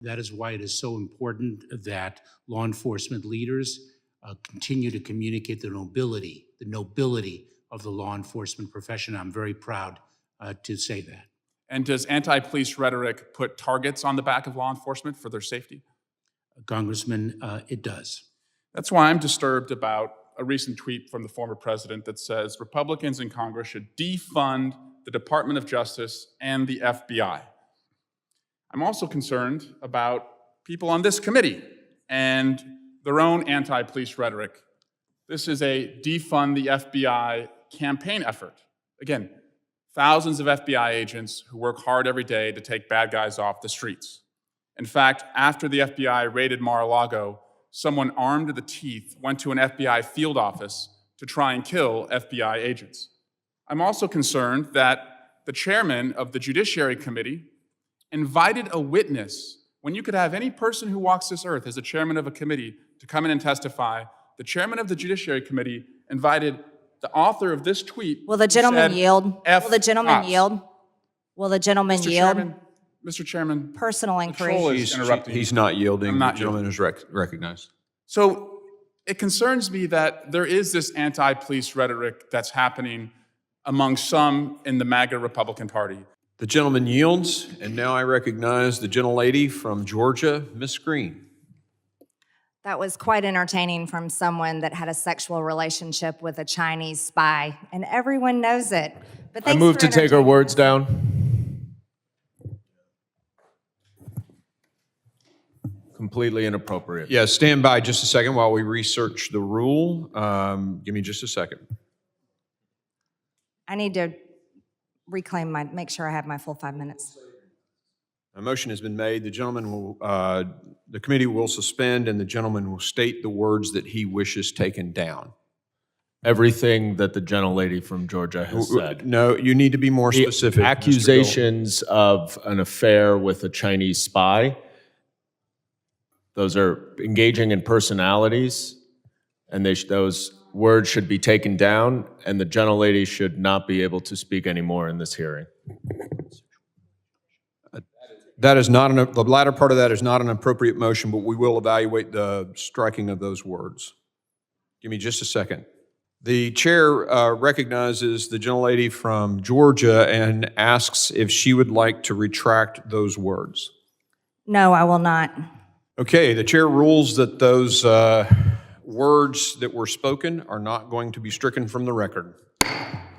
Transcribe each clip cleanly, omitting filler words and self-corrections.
That is why it is so important that law enforcement leaders continue to communicate the nobility of the law enforcement profession. I'm very proud to say that. And does anti-police rhetoric put targets on the back of law enforcement for their safety? Congressman, it does. That's why I'm disturbed about a recent tweet from the former president that says Republicans in Congress should defund the Department of Justice and the FBI. I'm also concerned about people on this committee and their own anti-police rhetoric. This is a defund the FBI campaign effort. Again, thousands of FBI agents who work hard every day to take bad guys off the streets. In fact, after the FBI raided Mar-a-Lago, someone armed to the teeth went to an FBI field office to try and kill FBI agents. I'm also concerned that the chairman of the Judiciary Committee invited a witness. When you could have any person who walks this earth as a chairman of a committee to come in and testify, the chairman of the Judiciary Committee invited the author of this tweet. Will the gentleman yield? Will the gentleman yield? Will the gentleman yield? Mr. Chairman, personal inquiry. He's not yielding. The gentleman is recognized. So it concerns me that there is this anti-police rhetoric that's happening among some in the MAGA Republican Party. The gentleman yields, and now I recognize the gentlelady from Georgia, Ms. Green. That was quite entertaining from someone that had a sexual relationship with a Chinese spy, and everyone knows it. But I move to take her words down. Completely inappropriate. Yeah, stand by just a second while we research the rule. Give me just a second. I need to make sure I have my full 5 minutes. A motion has been made. The gentleman will, the committee will suspend, and the gentleman will state the words that he wishes taken down. Everything that the gentlelady from Georgia has said. No, you need to be more specific. Accusations of an affair with a Chinese spy. Those are engaging in personalities, and those words should be taken down, and the gentlelady should not be able to speak anymore in this hearing. That is not the latter part of that is not an appropriate motion, but we will evaluate the striking of those words. Give me just a second. The chair recognizes the gentlelady from Georgia and asks if she would like to retract those words. No, I will not. Okay, the chair rules that those words that were spoken are not going to be stricken from the record.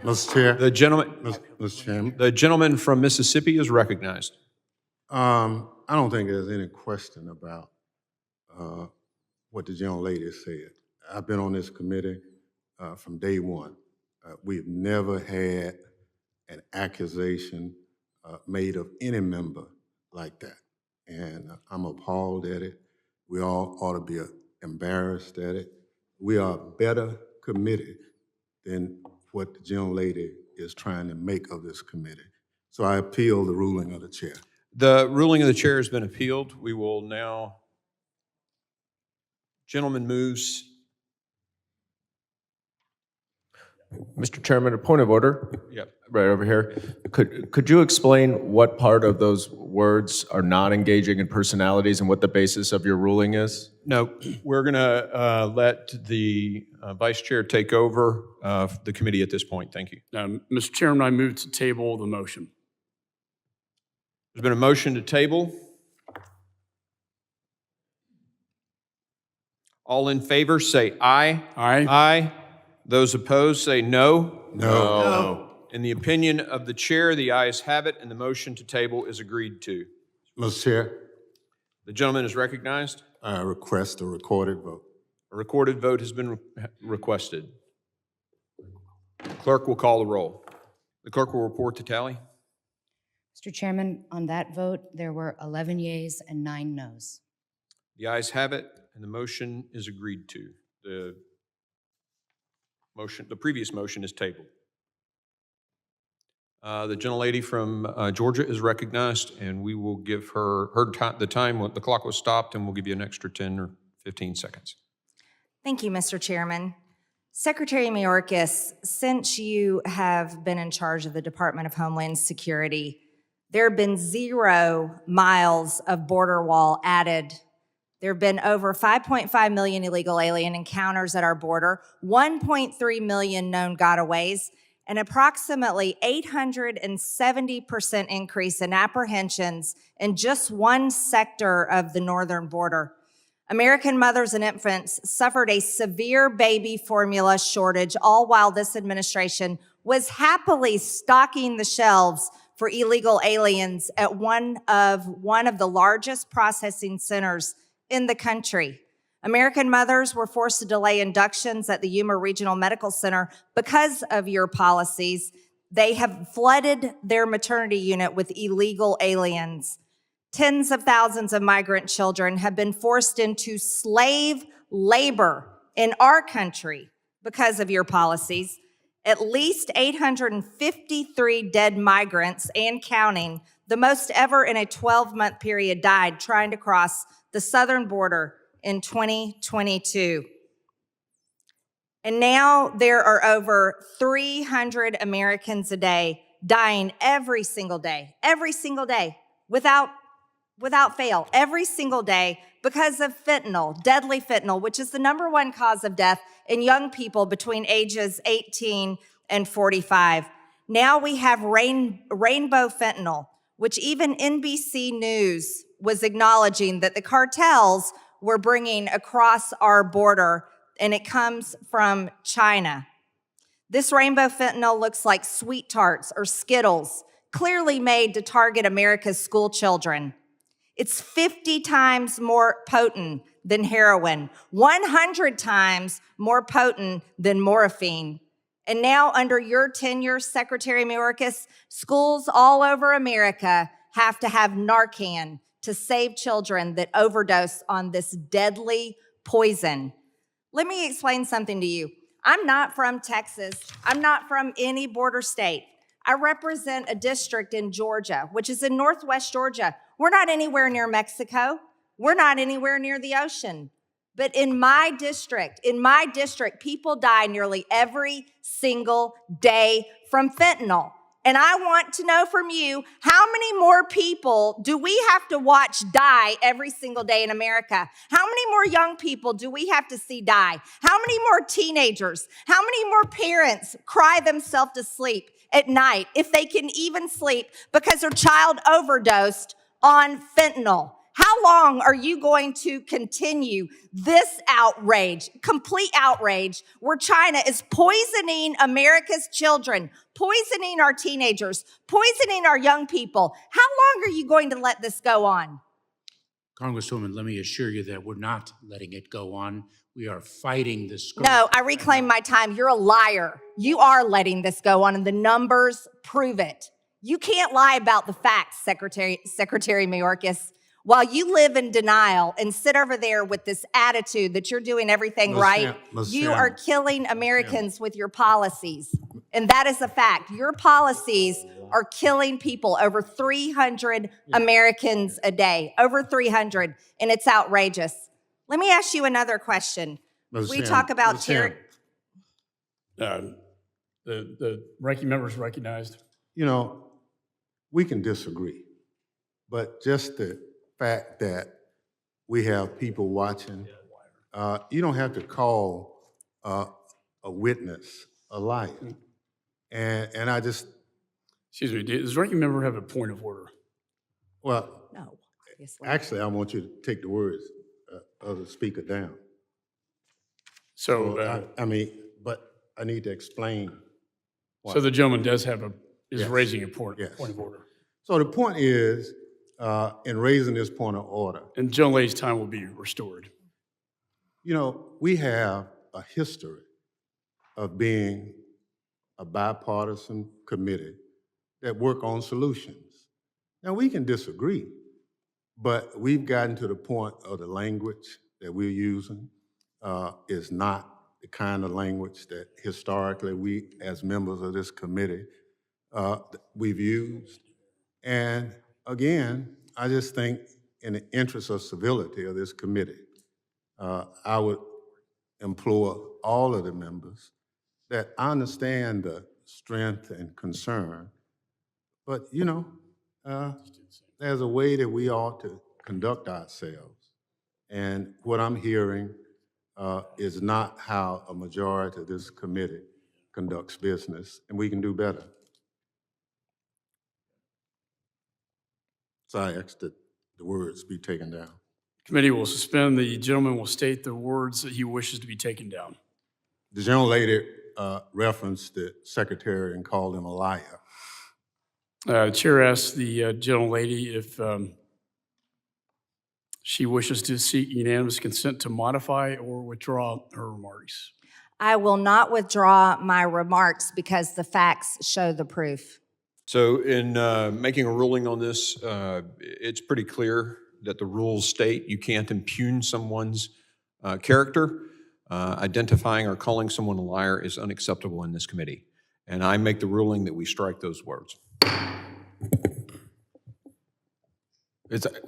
Mr. Chair. Mr. Chairman. The gentleman from Mississippi is recognized. I don't think there's any question about what the gentlelady said. I've been on this committee from day one. We've never had an accusation made of any member like that. And I'm appalled at it. We all ought to be embarrassed at it. We are a better committee than what the gentlelady is trying to make of this committee. So I appeal the ruling of the chair. The ruling of the chair has been appealed. We will now, gentleman moves. Mr. Chairman, a point of order. Yep. Right over here. Could you explain what part of those words are not engaging in personalities and what the basis of your ruling is? No, we're going to let the vice chair take over the committee at this point. Thank you. Mr. Chairman, I move to table the motion. There's been a motion to table. All in favor say aye. Aye. Aye. Those opposed say no. No. In the opinion of the chair, the ayes have it, and the motion to table is agreed to. Mr. Chair. The gentleman is recognized. I request a recorded vote. A recorded vote has been requested. The clerk will call the roll. The clerk will report the tally. Mr. Chairman, on that vote, there were 11 yeas and 9 noes. The ayes have it, and the motion is agreed to. The previous motion is tabled. The gentlelady from Georgia is recognized, and we will give her the time. The clock was stopped, and we'll give you an extra 10 or 15 seconds. Thank you, Mr. Chairman. Secretary Mayorkas, since you have been in charge of the Department of Homeland Security, There have been 0 miles of border wall added. There have been over 5.5 million illegal alien encounters at our border, 1.3 million known gotaways, and approximately 870% increase in apprehensions in just one sector of the northern border. American mothers and infants suffered a severe baby formula shortage, all while this administration was happily stocking the shelves for illegal aliens at one of the largest processing centers in the country. American mothers were forced to delay inductions at the Yuma Regional Medical Center because of your policies. They have flooded their maternity unit with illegal aliens. Tens of thousands of migrant children have been forced into slave labor in our country because of your policies. At least 853 dead migrants and counting, the most ever in a 12-month period, died trying to cross the southern border in 2022. And now there are over 300 Americans a day dying every single day, without fail, every single day because of fentanyl, deadly fentanyl, which is the #1 cause of death in young people between ages 18 and 45. Now we have rainbow fentanyl, which even NBC News was acknowledging that the cartels were bringing across our border, and it comes from China. This rainbow fentanyl looks like Sweet Tarts or Skittles, clearly made to target America's school children. It's 50 times more potent than heroin, 100 times more potent than morphine. And now, under your tenure, Secretary Mayorkas, schools all over America have to have Narcan to save children that overdose on this deadly poison. Let me explain something to you. I'm not from Texas. I'm not from any border state. I represent a district in Georgia, which is in Northwest Georgia. We're not anywhere near Mexico. We're not anywhere near the ocean. But in my district, people die nearly every single day from fentanyl. And I want to know from you, how many more people do we have to watch die every single day in America? How many more young people do we have to see die? How many more teenagers? How many more parents cry themselves to sleep at night, if they can even sleep, because their child overdosed on fentanyl? How long are you going to continue this outrage, complete outrage, where China is poisoning America's children, poisoning our teenagers, poisoning our young people? How long are you going to let this go on? Congresswoman, let me assure you that we're not letting it go on. We are fighting this scourge. No, I reclaim my time. You're a liar. You are letting this go on, and the numbers prove it. You can't lie about the facts, Secretary Mayorkas. While you live in denial and sit over there with this attitude that you're doing everything right, you are killing Americans with your policies. And that is a fact. Your policies are killing people, over 300 Americans a day, over 300, and it's outrageous. Let me ask you another question. We talk about terror. The ranking member is recognized. You know, we can disagree, but just the fact that we have people watching, you don't have to call a witness a liar. And I just, Excuse me, does the ranking member have a point of order? well, No, obviously. actually, I want you to take the words of the speaker down. So, I mean, but I need to explain. so the gentleman does have is Yes. raising a point Yes. of order. So the point is, in raising this point of order, And General Lay's time will be restored. you know, we have a history of being a bipartisan committee that work on solutions. Now, we can disagree, but we've gotten to the point of the language that we're using is not the kind of language that historically we, as members of this committee, we've used. And again, I just think in the interest of civility of this committee, I would implore all of the members that I understand the strength and concern, but you know, there's a way that we ought to conduct ourselves. And what I'm hearing is not how a majority of this committee conducts business, and we can do better. So I ask that the words be taken down. Committee will suspend. The gentleman will state the words that he wishes to be taken down. The gentlelady referenced the secretary and called him a liar. Chair asks the gentlelady if she wishes to seek unanimous consent to modify or withdraw her remarks. I will not withdraw my remarks because the facts show the proof. So in making a ruling on this, it's pretty clear that the rules state you can't impugn someone's character. Identifying or calling someone a liar is unacceptable in this committee. And I make the ruling that we strike those words.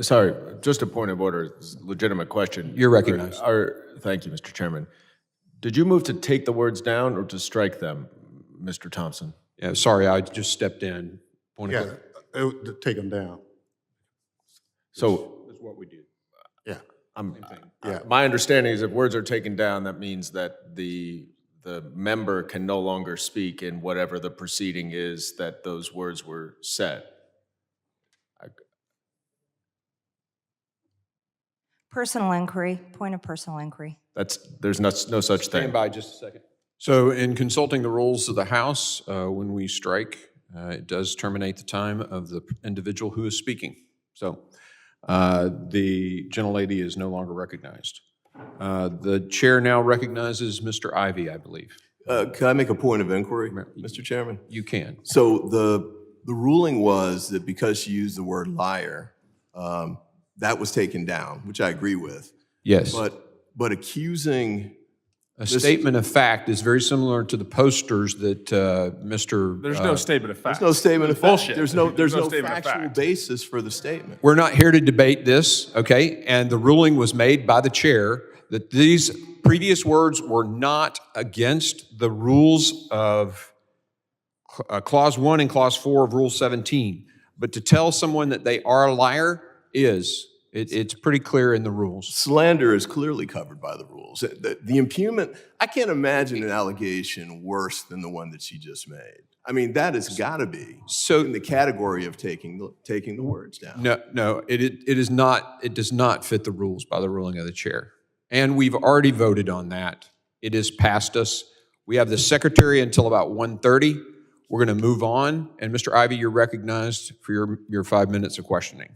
Sorry, just a point of order, it's a legitimate question. You're recognized. Thank you, Mr. Chairman. Did you move to take the words down or to strike them, Mr. Thompson? Yeah, sorry, I just stepped in. Point of Yeah, order. take them down. So That's what we did. Yeah. yeah. My understanding is if words are taken down, that means that the member can no longer speak in whatever the proceeding is that those words were said. Personal inquiry, point of personal inquiry. There's no such Stand thing. by just a second. So in consulting the rules of the House, when we strike, it does terminate the time of the individual who is speaking. So the gentlelady is no longer recognized. The chair now recognizes Mr. Ivy, I believe. Can I make a point of inquiry, Mr. Chairman? You can. So the ruling was that because she used the word liar, that was taken down, which I agree with. Yes. But accusing A statement of fact is very similar to the posters that Mr. There's no statement of fact. there's no statement of fact. Bullshit. There's no statement of factual fact. basis for the statement. We're not here to debate this, okay? And the ruling was made by the chair that these previous words were not against the rules of Clause 1 and Clause 4 of Rule 17. But to tell someone that they are a liar it's pretty clear in the rules. Slander is clearly covered by the rules. The impugnment, I can't imagine an allegation worse than the one that she just made. I mean, that has got to be in the category of taking the words down. No, it is not. It does not fit the rules by the ruling of the chair. And we've already voted on that. It is past us. We have the secretary until about 1:30. We're going to move on. And Mr. Ivy, you're recognized for your 5 minutes of questioning.